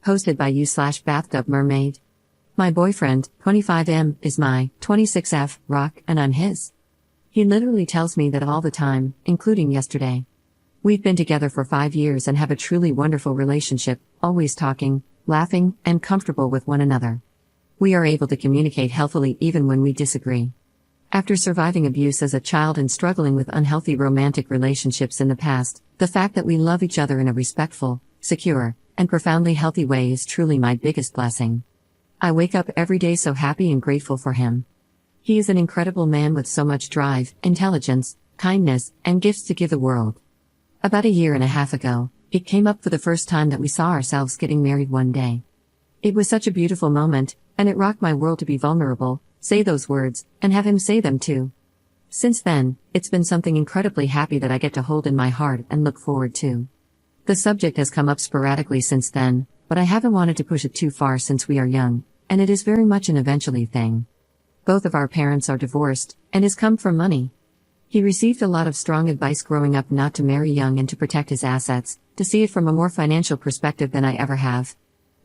Hosted by you/bathtub mermaid. My boyfriend, 25M, is my 26F rock, and I'm his. He literally tells me that all the time, including yesterday. We've been together for 5 years and have a truly wonderful relationship, always talking, laughing, and comfortable with one another. We are able to communicate healthily even when we disagree. After surviving abuse as a child and struggling with unhealthy romantic relationships in the past, the fact that we love each other in a respectful, secure, and profoundly healthy way is truly my biggest blessing. I wake up every day so happy and grateful for him. He is an incredible man with so much drive, intelligence, kindness, and gifts to give the world. About a year and a half ago, it came up for the first time that we saw ourselves getting married one day. It was such a beautiful moment, and it rocked my world to be vulnerable, say those words, and have him say them too. Since then, it's been something incredibly happy that I get to hold in my heart and look forward to. The subject has come up sporadically since then, but I haven't wanted to push it too far since we are young, and it is very much an eventually thing. Both of our parents are divorced, and has come from money. He received a lot of strong advice growing up not to marry young and to protect his assets, to see it from a more financial perspective than I ever have.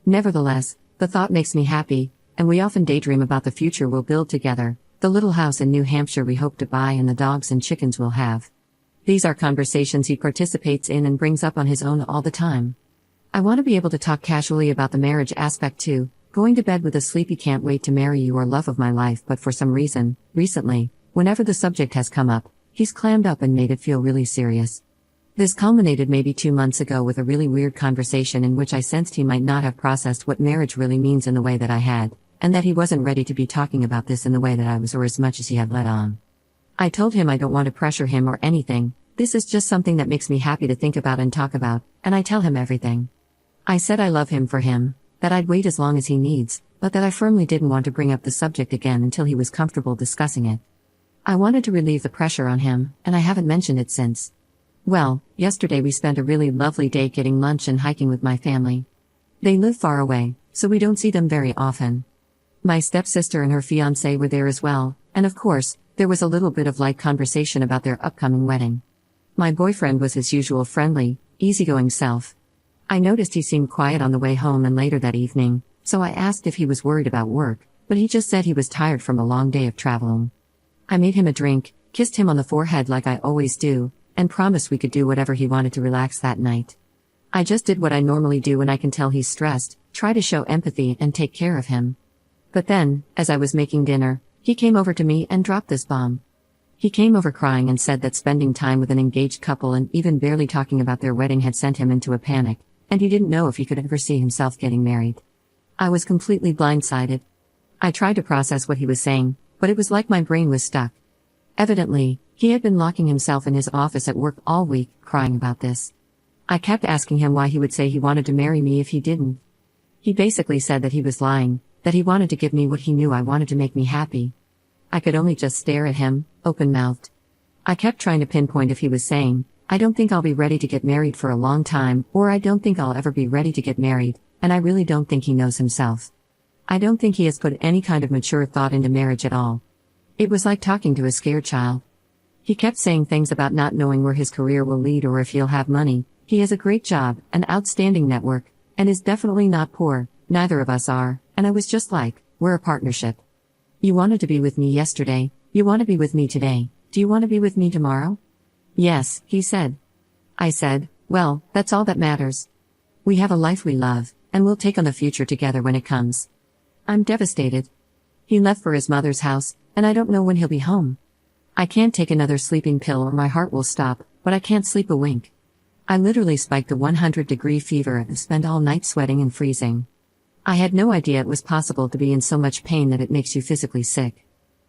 Nevertheless, the thought makes me happy, and we often daydream about the future we'll build together, the little house in New Hampshire we hope to buy and the dogs and chickens we'll have. These are conversations he participates in and brings up on his own all the time. I want to be able to talk casually about the marriage aspect too, going to bed with a sleepy can't wait to marry you or love of my life, but for some reason, recently, whenever the subject has come up, he's clammed up and made it feel really serious. This culminated maybe 2 months ago with a really weird conversation in which I sensed he might not have processed what marriage really means in the way that I had, and that he wasn't ready to be talking about this in the way that I was or as much as he had let on. I told him I don't want to pressure him or anything, this is just something that makes me happy to think about and talk about, and I tell him everything. I said I love him for him, that I'd wait as long as he needs, but that I firmly didn't want to bring up the subject again until he was comfortable discussing it. I wanted to relieve the pressure on him, and I haven't mentioned it since. Well, yesterday we spent a really lovely day getting lunch and hiking with my family. They live far away, so we don't see them very often. My stepsister and her fiancé were there as well, and of course, there was a little bit of light conversation about their upcoming wedding. My boyfriend was his usual friendly, easygoing self. I noticed he seemed quiet on the way home and later that evening, so I asked if he was worried about work, but he just said he was tired from a long day of traveling. I made him a drink, kissed him on the forehead like I always do, and promised we could do whatever he wanted to relax that night. I just did what I normally do when I can tell he's stressed, try to show empathy and take care of him. But then, as I was making dinner, he came over to me and dropped this bomb. He came over crying and said that spending time with an engaged couple and even barely talking about their wedding had sent him into a panic, and he didn't know if he could ever see himself getting married. I was completely blindsided. I tried to process what he was saying, but it was like my brain was stuck. Evidently, he had been locking himself in his office at work all week, crying about this. I kept asking him why he would say he wanted to marry me if he didn't. He basically said that he was lying, that he wanted to give me what he knew I wanted to make me happy. I could only just stare at him, open-mouthed. I kept trying to pinpoint if he was saying, I don't think I'll be ready to get married for a long time, or I don't think I'll ever be ready to get married, and I really don't think he knows himself. I don't think he has put any kind of mature thought into marriage at all. It was like talking to a scared child. He kept saying things about not knowing where his career will lead or if he'll have money. He has a great job, an outstanding network, and is definitely not poor, neither of us are, and I was just like, we're a partnership. You wanted to be with me yesterday, you want to be with me today, do you want to be with me tomorrow? Yes, he said. I said, well, that's all that matters. We have a life we love, and we'll take on the future together when it comes. I'm devastated. He left for his mother's house, and I don't know when he'll be home. I can't take another sleeping pill or my heart will stop, but I can't sleep a wink. I literally spiked a 100-degree fever and spent all night sweating and freezing. I had no idea it was possible to be in so much pain that it makes you physically sick.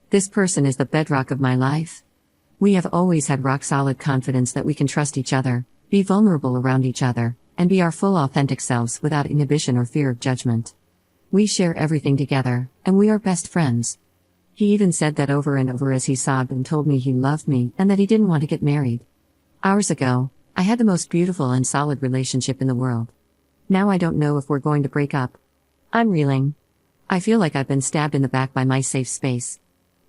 This person is the bedrock of my life. We have always had rock-solid confidence that we can trust each other, be vulnerable around each other, and be our full authentic selves without inhibition or fear of judgment. We share everything together, and we are best friends. He even said that over and over as he sobbed and told me he loved me and that he didn't want to get married. Hours ago, I had the most beautiful and solid relationship in the world. Now I don't know if we're going to break up. I'm reeling. I feel like I've been stabbed in the back by my safe space.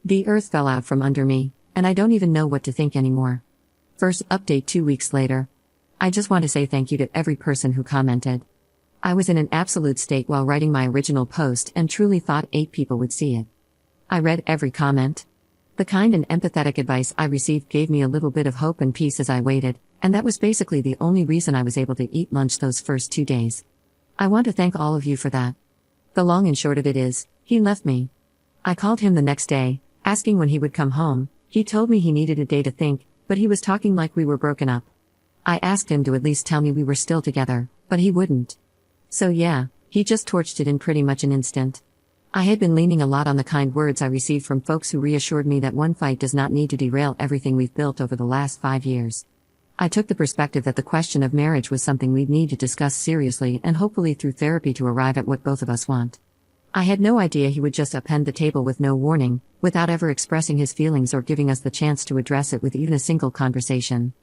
The earth fell out from under me, and I don't even know what to think anymore. First update 2 weeks later. I just want to say thank you to every person who commented. I was in an absolute state while writing my original post and truly thought 8 people would see it. I read every comment. The kind and empathetic advice I received gave me a little bit of hope and peace as I waited, and that was basically the only reason I was able to eat lunch those first 2 days. I want to thank all of you for that. The long and short of it is, he left me. I called him the next day, asking when he would come home. He told me he needed a day to think, but he was talking like we were broken up. I asked him to at least tell me we were still together, but he wouldn't. So yeah, he just torched it in pretty much an instant. I had been leaning a lot on the kind words I received from folks who reassured me that one fight does not need to derail everything we've built over the last 5 years. I took the perspective that the question of marriage was something we'd need to discuss seriously and hopefully through therapy to arrive at what both of us want. I had no idea he would just upend the table with no warning, without ever expressing his feelings or giving us the chance to address it with even a single conversation.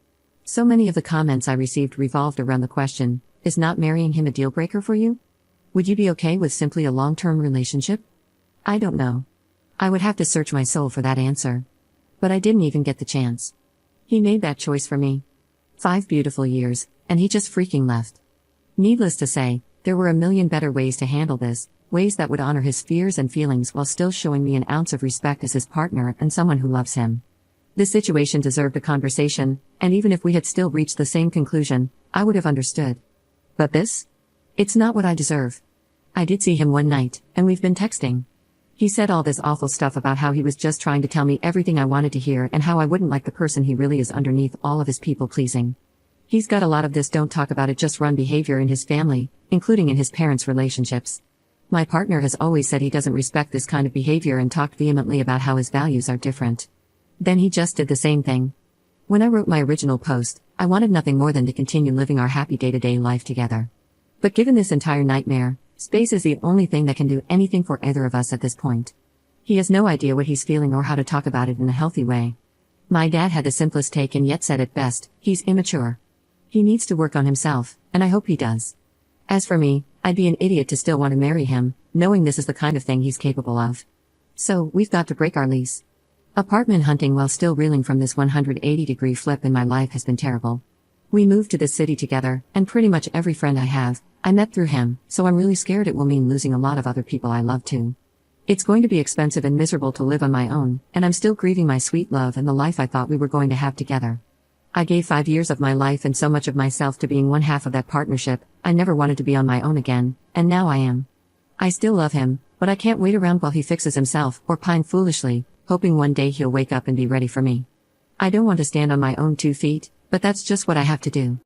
So many of the comments I received revolved around the question, is not marrying him a deal breaker for you? Would you be okay with simply a long-term relationship? I don't know. I would have to search my soul for that answer. But I didn't even get the chance. He made that choice for me. 5 beautiful years, and he just freaking left. Needless to say, there were a million better ways to handle this, ways that would honor his fears and feelings while still showing me an ounce of respect as his partner and someone who loves him. This situation deserved a conversation, and even if we had still reached the same conclusion, I would have understood. But this? It's not what I deserve. I did see him one night, and we've been texting. He said all this awful stuff about how he was just trying to tell me everything I wanted to hear and how I wouldn't like the person he really is underneath all of his people-pleasing. He's got a lot of this don't talk about it just run behavior in his family, including in his parents' relationships. My partner has always said he doesn't respect this kind of behavior and talked vehemently about how his values are different. Then he just did the same thing. When I wrote my original post, I wanted nothing more than to continue living our happy day-to-day life together. But given this entire nightmare, space is the only thing that can do anything for either of us at this point. He has no idea what he's feeling or how to talk about it in a healthy way. My dad had the simplest take and yet said it best, he's immature. He needs to work on himself, and I hope he does. As for me, I'd be an idiot to still want to marry him, knowing this is the kind of thing he's capable of. So, we've got to break our lease. Apartment hunting while still reeling from this 180-degree flip in my life has been terrible. We moved to this city together, and pretty much every friend I have, I met through him, so I'm really scared it will mean losing a lot of other people I love too. It's going to be expensive and miserable to live on my own, and I'm still grieving my sweet love and the life I thought we were going to have together. I gave 5 years of my life and so much of myself to being one half of that partnership. I never wanted to be on my own again, and now I am. I still love him, but I can't wait around while he fixes himself, or pine foolishly, hoping one day he'll wake up and be ready for me. I don't want to stand on my own 2 feet, but that's just what I have to do.